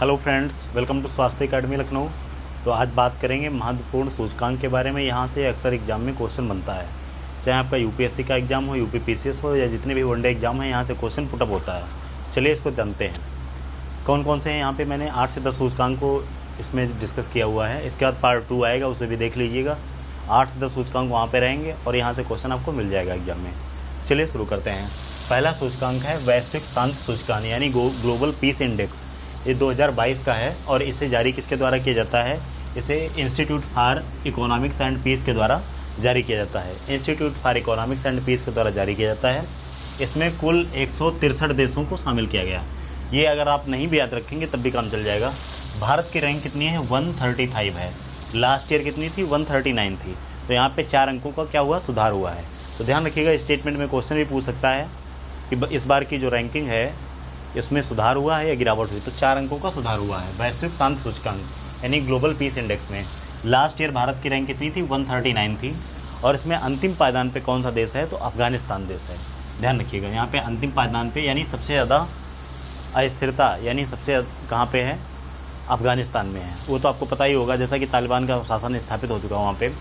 Hello friends, welcome to स्वास्थ्य academy Lucknow. तो आज बात करेंगे महत्वपूर्ण सूचकांक के बारे में। यहाँ से अक्सर एग्जाम में क्वेश्चन बनता है, चाहे आपका यूपीएससी का एग्जाम हो, यूपी पीसीएस हो, या जितने भी वनडे एग्जाम हैं, यहाँ से क्वेश्चन पुटअप होता है। चलिए इसको जानते हैं कौन कौन से हैं। यहाँ पे मैंने 8 से 10 सूचकांक को इसमें डिस्कस किया हुआ है। इसके बाद पार्ट 2 आएगा, उसे भी देख लीजिएगा। 8 से 10 सूचकांक वहाँ पर रहेंगे और यहाँ से क्वेश्चन आपको मिल जाएगा एग्जाम में। चलिए शुरू करते हैं। पहला सूचकांक है वैश्विक शांति सूचकांक यानी ग्लोबल पीस इंडेक्स। ये 2022 का है और इसे जारी किसके द्वारा किया जाता है? इसे institute for economics and peace के द्वारा जारी किया जाता है। Institute for economics and peace के द्वारा जारी किया जाता है। इसमें कुल 163 देशों को शामिल किया गया। ये अगर आप नहीं भी याद रखेंगे तब भी काम चल जाएगा। भारत की रैंक कितनी है? 135 है। लास्ट ईयर कितनी थी? 139 थी। तो यहाँ पे 4 अंकों का क्या हुआ? सुधार हुआ है। तो ध्यान रखिएगा, स्टेटमेंट में क्वेश्चन भी पूछ सकता है कि इस बार की जो रैंकिंग है इसमें सुधार हुआ है या गिरावट हुई। तो 4 अंकों का सुधार हुआ है वैश्विक शांति सूचकांक यानी ग्लोबल पीस इंडेक्स में। लास्ट ईयर भारत की रैंक कितनी थी? 139 थी। और इसमें अंतिम पायदान पे कौन सा देश है? तो अफगानिस्तान देश है। ध्यान रखिएगा, यहाँ पे अंतिम पायदान पे यानी सबसे ज़्यादा अस्थिरता यानी सबसे कहाँ पे है? अफगानिस्तान में है। वो तो आपको पता ही होगा, जैसा कि तालिबान का शासन स्थापित हो चुका है वहाँ पे।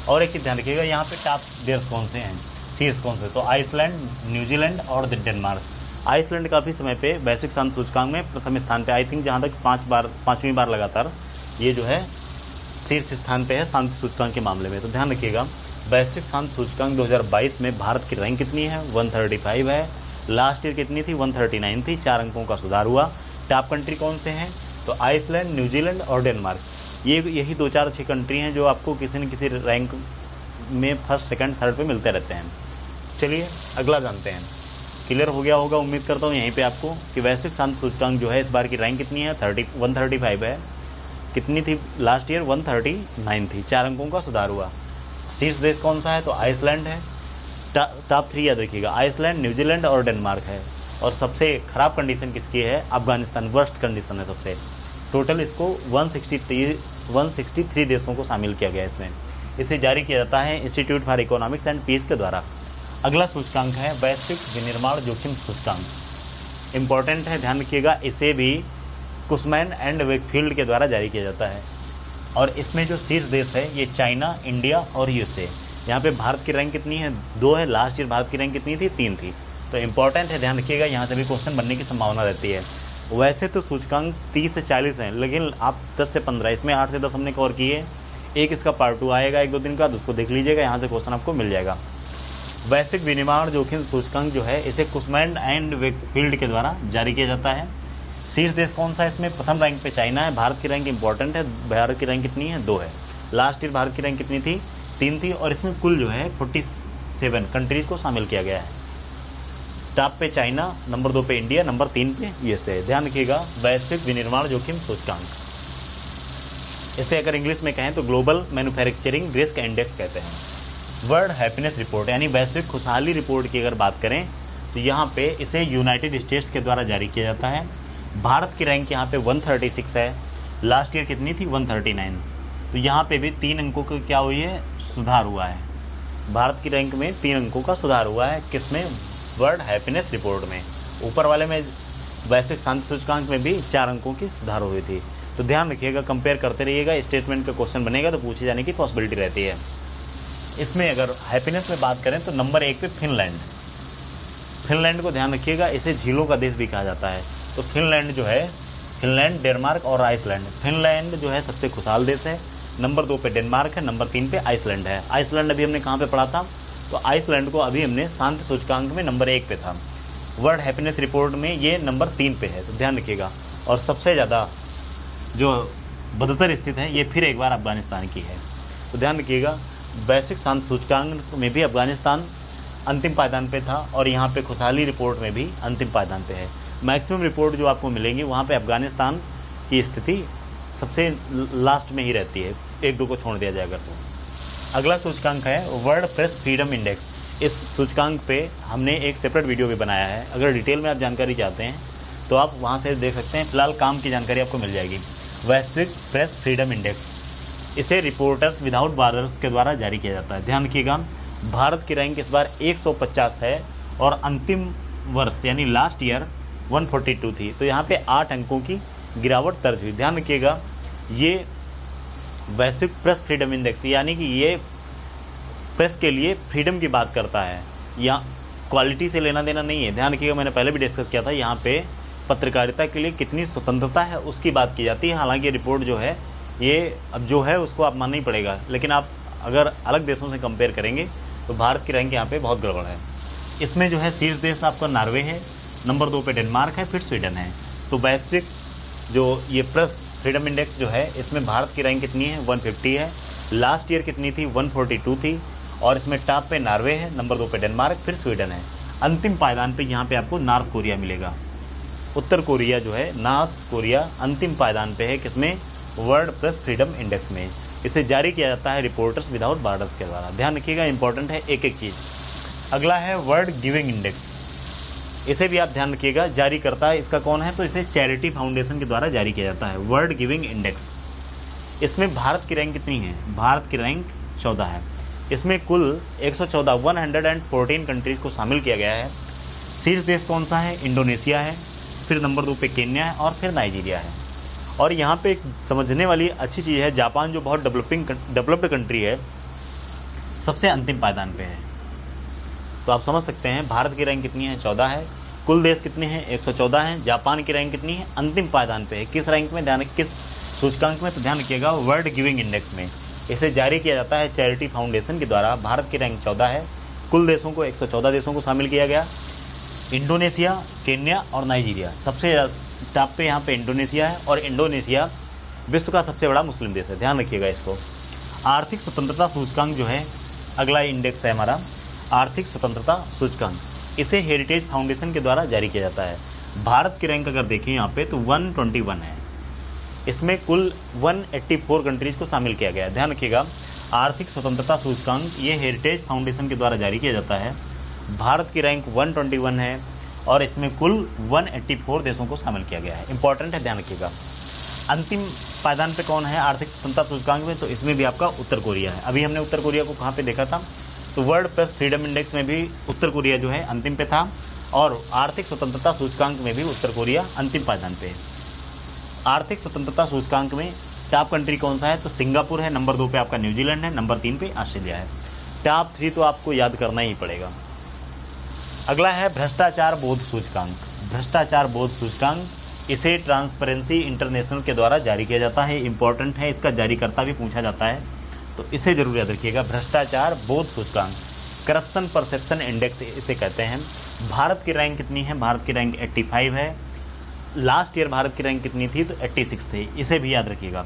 और एक चीज़ ध्यान रखिएगा, यहाँ पे टॉप देश कौन से हैं, शीर्ष कौन से? तो आइसलैंड, न्यूजीलैंड और डेनमार्क। आइसलैंड काफ़ी समय पे वैश्विक शांति सूचकांक में प्रथम स्थान पे, आई थिंक जहाँ तक 5वीं बार लगातार ये जो है शीर्ष स्थान पे है शांति सूचकांक के मामले में। तो ध्यान रखिएगा, वैश्विक शांति सूचकांक 2022 में भारत की रैंक कितनी है? 135 है। लास्ट ईयर कितनी थी? 139 थी। 4 अंकों का सुधार हुआ। टॉप कंट्री कौन से हैं? तो आइसलैंड, न्यूजीलैंड और डेनमार्क। यही 2-4 अच्छी कंट्री हैं जो आपको किसी न किसी रैंक में फर्स्ट, सेकंड, थर्ड पे मिलते रहते हैं। चलिए अगला जानते हैं। क्लियर हो गया होगा उम्मीद करता हूँ यहीं पे आपको कि वैश्विक शांति सूचकांक जो है इस बार की रैंक कितनी है? 135 है। कितनी थी लास्ट ईयर? 139 थी। 4 अंकों का सुधार हुआ। शीर्ष देश कौन सा है? तो आइसलैंड है। टॉप 3 याद रखिएगा, आइसलैंड, न्यूजीलैंड और डेनमार्क है। और सबसे ख़राब कंडीशन किसकी है? अफगानिस्तान। वर्स्ट कंडीशन है सबसे। टोटल इसको 163 देशों को शामिल किया गया इसमें। इसे जारी किया जाता है institute for economics and peace के द्वारा। अगला सूचकांक है वैश्विक विनिर्माण जोखिम सूचकांक। इम्पॉर्टेंट है, ध्यान रखिएगा। इसे भी कुसमैन एंड वेकफील्ड के द्वारा जारी किया जाता है। और इसमें जो शीर्ष देश है ये चाइना, इंडिया और यूएसए। यहाँ पे भारत की रैंक कितनी है? 2 है। लास्ट ईयर भारत की रैंक कितनी थी? 3 थी। तो इम्पॉर्टेंट है, ध्यान रखिएगा, यहाँ से भी क्वेश्चन बनने की संभावना रहती है। वैसे तो सूचकांक 30 से 40 हैं, लेकिन आप 10 से 15, इसमें 8 से 10 हमने कवर किए। एक इसका पार्ट 2 आएगा 1-2 दिन का, उसको देख लीजिएगा, यहाँ से क्वेश्चन आपको मिल जाएगा। वैश्विक विनिर्माण जोखिम सूचकांक जो है इसे कुसमैन एंड वेकफील्ड के द्वारा जारी किया जाता है। शीर्ष देश कौन सा है इसमें? प्रथम रैंक पे चाइना है। भारत की रैंक इंपॉर्टेंट है, भारत की रैंक कितनी है? 2 है। लास्ट ईयर भारत की रैंक कितनी थी? 3 थी। और इसमें कुल जो है 47 कंट्रीज को शामिल किया गया है। टॉप पे चाइना, नंबर 2 पे इंडिया, नंबर 3 पे यूएसए। ध्यान रखिएगा, वैश्विक विनिर्माण जोखिम सूचकांक। इसे अगर इंग्लिश में कहें तो ग्लोबल मैन्युफैक्चरिंग रिस्क इंडेक्स कहते हैं। वर्ल्ड हैप्पीनेस रिपोर्ट यानी वैश्विक खुशहाली रिपोर्ट की अगर बात करें तो यहाँ पे इसे यूनाइटेड स्टेट्स के द्वारा जारी किया जाता है। भारत की रैंक यहाँ पे 136 है। लास्ट ईयर कितनी थी? 139। तो यहाँ पे भी 3 अंकों का क्या हुई है? सुधार हुआ है। भारत की रैंक में 3 अंकों का सुधार हुआ है। किसमें? वर्ल्ड हैप्पीनेस रिपोर्ट में। ऊपर वाले में वैश्विक शांति सूचकांक में भी 4 अंकों की सुधार हुई थी। तो ध्यान रखिएगा, कंपेयर करते रहिएगा। स्टेटमेंट का क्वेश्चन बनेगा तो पूछे जाने की पॉसिबिलिटी रहती है। इसमें अगर हैप्पीनेस में बात करें तो नंबर 1 पे फिनलैंड को ध्यान रखिएगा। इसे झीलों का देश भी कहा जाता है। तो फिनलैंड जो है, फिनलैंड, डेनमार्क और आइसलैंड। फिनलैंड जो है सबसे खुशहाल देश है। नंबर 2 पे डेनमार्क है, नंबर 3 पे आइसलैंड है। आइसलैंड अभी हमने कहाँ पे पढ़ा था? तो आइसलैंड को अभी हमने शांति सूचकांक में नंबर 1 पे था। वर्ल्ड हैप्पीनेस रिपोर्ट में ये नंबर 3 पे है। तो ध्यान रखिएगा। और सबसे ज़्यादा जो बदतर स्थित है ये फिर एक बार अफगानिस्तान की है। तो ध्यान रखिएगा, वैश्विक शांति सूचकांक में भी अफगानिस्तान अंतिम पायदान पे था और यहाँ पे खुशहाली रिपोर्ट में भी अंतिम पायदान पे है। मैक्सिमम रिपोर्ट जो आपको मिलेंगी वहाँ पे अफगानिस्तान की स्थिति सबसे लास्ट में ही रहती है, 1-2 को छोड़ दिया जाएगा तो। अगला सूचकांक है वर्ल्ड प्रेस फ्रीडम इंडेक्स। इस सूचकांक पे हमने एक सेपरेट वीडियो भी बनाया है। अगर डिटेल में आप जानकारी चाहते हैं तो आप वहाँ से देख सकते हैं। फिलहाल काम की जानकारी आपको मिल जाएगी। वैश्विक प्रेस फ्रीडम इंडेक्स, इसे रिपोर्टर्स विदाउट बॉर्डर्स के द्वारा जारी किया जाता है। ध्यान रखिएगा, भारत की रैंक इस बार 150 है और अंतिम वर्ष यानी लास्ट ईयर 142 थी। तो यहाँ पे 8 अंकों की गिरावट दर्ज हुई। ध्यान रखिएगा, ये वैश्विक प्रेस फ्रीडम इंडेक्स, यानी कि ये प्रेस के लिए फ्रीडम की बात करता है, यहाँ क्वालिटी से लेना देना नहीं है। ध्यान रखिएगा, मैंने पहले भी डिस्कस किया था, यहाँ पे पत्रकारिता के लिए कितनी स्वतंत्रता है उसकी बात की जाती है। हालांकि रिपोर्ट जो है ये अब जो है उसको आप मानना ही पड़ेगा, लेकिन आप अगर अलग देशों से कंपेयर करेंगे तो भारत की रैंक यहाँ पे बहुत गड़बड़ है। इसमें जो है शीर्ष देश आपका नॉर्वे है, नंबर 2 पे डेनमार्क है, फिर स्वीडन है। तो वैश्विक जो ये प्रेस फ्रीडम इंडेक्स जो है इसमें भारत की रैंक कितनी है, 150 है। लास्ट ईयर कितनी थी, 142 थी। और इसमें टॉप पे नॉर्वे है, नंबर 2 पे डेनमार्क, फिर स्वीडन है। अंतिम पायदान पे यहाँ पे आपको नॉर्थ कोरिया मिलेगा। उत्तर कोरिया जो है, नॉर्थ कोरिया अंतिम पायदान पे है, किसमें, वर्ल्ड प्रेस फ्रीडम इंडेक्स में। इसे जारी किया जाता है रिपोर्टर्स विदाउट बॉर्डर्स के द्वारा। ध्यान रखिएगा, इंपॉर्टेंट है एक एक चीज़। अगला है वर्ल्ड गिविंग इंडेक्स, इसे भी आप ध्यान रखिएगा, जारी करता है इसका कौन है, तो इसे चैरिटी फाउंडेशन के द्वारा जारी किया जाता है, वर्ल्ड गिविंग इंडेक्स। इसमें भारत की रैंक कितनी है, भारत की रैंक 14 है। इसमें कुल 114 कंट्रीज़ को शामिल किया गया है। शीर्ष देश कौन सा है, इंडोनेशिया है, फिर नंबर 2 पे केन्या है और फिर नाइजीरिया है। और यहाँ पे एक समझने वाली अच्छी चीज़ है, जापान जो बहुत डेवलप्ड कंट्री है, सबसे अंतिम पायदान पे है। तो आप समझ सकते हैं भारत की रैंक कितनी है, 14 है। कुल देश कितने हैं, 114 हैं। जापान की रैंक कितनी है, अंतिम पायदान पे है। किस रैंक में, ध्यान, किस सूचकांक में, तो ध्यान रखिएगा वर्ल्ड गिविंग इंडेक्स में। इसे जारी किया जाता है चैरिटी फाउंडेशन के द्वारा। भारत की रैंक 14 है। कुल देशों को 114 देशों को शामिल किया गया। इंडोनेशिया, केन्या और नाइजीरिया सबसे टॉप पे यहाँ पे इंडोनेशिया है, और इंडोनेशिया विश्व का सबसे बड़ा मुस्लिम देश है। ध्यान रखिएगा इसको। आर्थिक स्वतंत्रता सूचकांक जो है, अगला इंडेक्स है हमारा आर्थिक स्वतंत्रता सूचकांक। इसे हेरिटेज फाउंडेशन के द्वारा जारी किया जाता है। भारत की रैंक अगर देखें यहाँ पे तो 121 है। इसमें कुल 184 कंट्रीज़ को शामिल किया गया है। ध्यान रखिएगा, आर्थिक स्वतंत्रता सूचकांक ये हेरिटेज फाउंडेशन के द्वारा जारी किया जाता है। भारत की रैंक 121 है और इसमें कुल 184 देशों को शामिल किया गया है। इंपॉर्टेंट है, ध्यान रखिएगा। अंतिम पायदान पे कौन है आर्थिक स्वतंत्रता सूचकांक में, तो इसमें भी आपका उत्तर कोरिया है। अभी हमने उत्तर कोरिया को कहाँ पे देखा था, तो वर्ल्ड प्रेस फ्रीडम इंडेक्स में भी उत्तर कोरिया जो है अंतिम पे था, और आर्थिक स्वतंत्रता सूचकांक में भी उत्तर कोरिया अंतिम पायदान पे है। आर्थिक स्वतंत्रता सूचकांक में टॉप कंट्री कौन सा है, तो सिंगापुर है, नंबर 2 पे आपका न्यूजीलैंड है, नंबर 3 पे ऑस्ट्रेलिया है। टॉप 3 तो आपको याद करना ही पड़ेगा। अगला है भ्रष्टाचार बोध सूचकांक। भ्रष्टाचार बोध सूचकांक, इसे ट्रांसपेरेंसी इंटरनेशनल के द्वारा जारी किया जाता है। इंपॉर्टेंट है, इसका जारीकर्ता भी पूछा जाता है, तो इसे जरूर याद रखिएगा। भ्रष्टाचार बोध सूचकांक, करप्शन परसेप्शन इंडेक्स इसे कहते हैं। भारत की रैंक कितनी है, भारत की रैंक 85 है। लास्ट ईयर भारत की रैंक कितनी थी, तो 86 थी। इसे भी याद रखिएगा,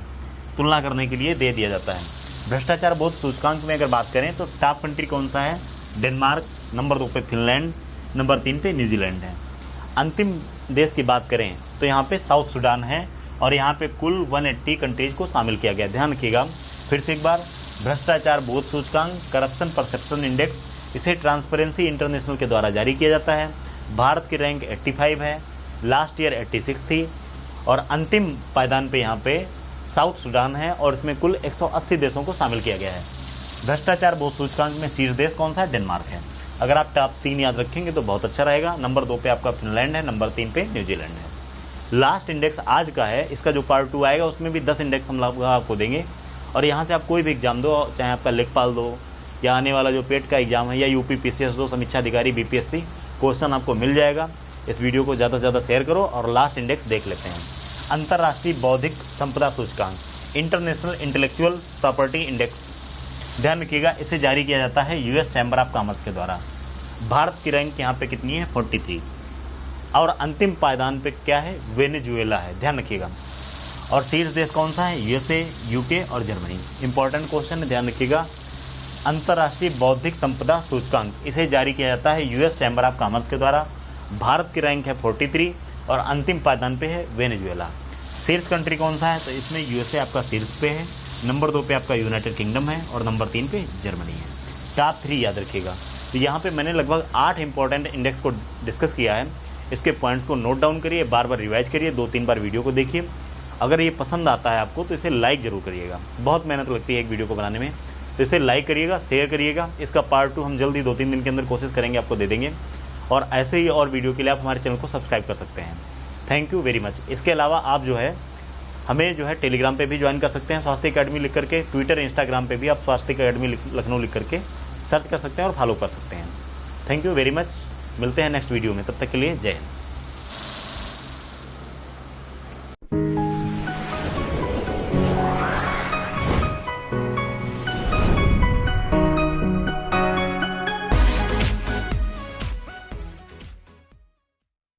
तुलना करने के लिए दे दिया जाता है। भ्रष्टाचार बोध सूचकांक में अगर बात करें तो टॉप कंट्री कौन सा है, डेनमार्क, नंबर 2 पे फिनलैंड, नंबर 3 पे न्यूजीलैंड है। अंतिम देश की बात करें तो यहाँ पे साउथ सूडान है, और यहाँ पे कुल 180 कंट्रीज़ को शामिल किया गया। ध्यान रखिएगा, फिर से एक बार, भ्रष्टाचार बोध सूचकांक, करप्शन परसेप्शन इंडेक्स, इसे ट्रांसपेरेंसी इंटरनेशनल के द्वारा जारी किया जाता है। भारत की रैंक 85 है, लास्ट ईयर 86 थी, और अंतिम पायदान पे यहाँ पे साउथ सूडान है, और इसमें कुल 180 देशों को शामिल किया गया है। भ्रष्टाचार बोध सूचकांक में शीर्ष देश कौन सा है, डेनमार्क है। अगर आप टॉप 3 याद रखेंगे तो बहुत अच्छा रहेगा। नंबर 2 पे आपका फिनलैंड है, नंबर 3 पे न्यूजीलैंड है। लास्ट इंडेक्स आज का है, इसका जो पार्ट 2 आएगा उसमें भी 10 इंडेक्स हम लोग आपको देंगे, और यहाँ से आप कोई भी एग्जाम दो, चाहे आपका लेखपाल दो या आने वाला जो पेट का एग्जाम है या यूपी PCS दो, समीक्षा अधिकारी BPSC, क्वेश्चन आपको मिल जाएगा। इस वीडियो को ज़्यादा से ज़्यादा शेयर करो और लास्ट इंडेक्स देख लेते हैं। अंतर्राष्ट्रीय बौद्धिक संपदा सूचकांक, इंटरनेशनल इंटेलेक्चुअल प्रॉपर्टी इंडेक्स, ध्यान रखिएगा, इसे जारी किया जाता है US चैम्बर ऑफ कॉमर्स के द्वारा। भारत की रैंक यहाँ पे कितनी है, 43, और अंतिम पायदान पे क्या है, वेनेजुएला है। ध्यान रखिएगा। और शीर्ष देश कौन सा है, USA, UK और जर्मनी। इंपॉर्टेंट क्वेश्चन है, ध्यान रखिएगा। अंतर्राष्ट्रीय बौद्धिक संपदा सूचकांक, इसे जारी किया जाता है US चैम्बर ऑफ कॉमर्स के द्वारा। भारत की रैंक है 43, और अंतिम पायदान पे है वेनेजुएला। शीर्ष कंट्री कौन सा है, तो इसमें USA आपका शीर्ष पे है, नंबर 2 पे आपका यूनाइटेड किंगडम है, और नंबर 3 पे जर्मनी है। टॉप 3 याद रखिएगा। तो यहाँ पे मैंने लगभग 8 इंपॉर्टेंट इंडेक्स को डिस्कस किया है। इसके पॉइंट्स को नोट डाउन करिए, बार बार रिवाइज करिए, 2-3 बार वीडियो को देखिए। अगर ये पसंद आता है आपको तो इसे लाइक ज़रूर करिएगा। बहुत मेहनत लगती है एक वीडियो को बनाने में, तो इसे लाइक करिएगा, शेयर करिएगा। इसका पार्ट 2 हम जल्दी 2-3 दिन के अंदर कोशिश करेंगे, आपको दे देंगे। और ऐसे ही और वीडियो के लिए आप हमारे चैनल को सब्सक्राइब कर सकते हैं। Thank you very much. इसके अलावा आप जो है हमें जो है टेलीग्राम पे भी ज्वाइन कर सकते हैं स्वास्थ्य अकेडमी लिख करके, ट्विटर इंस्टाग्राम पे भी आप स्वास्थ्य अकेडमी लखनऊ लिख करके सर्च कर सकते हैं और फॉलो कर सकते हैं। Thank you very much. मिलते हैं नेक्स्ट वीडियो में, तब तक के लिए जय हिंद।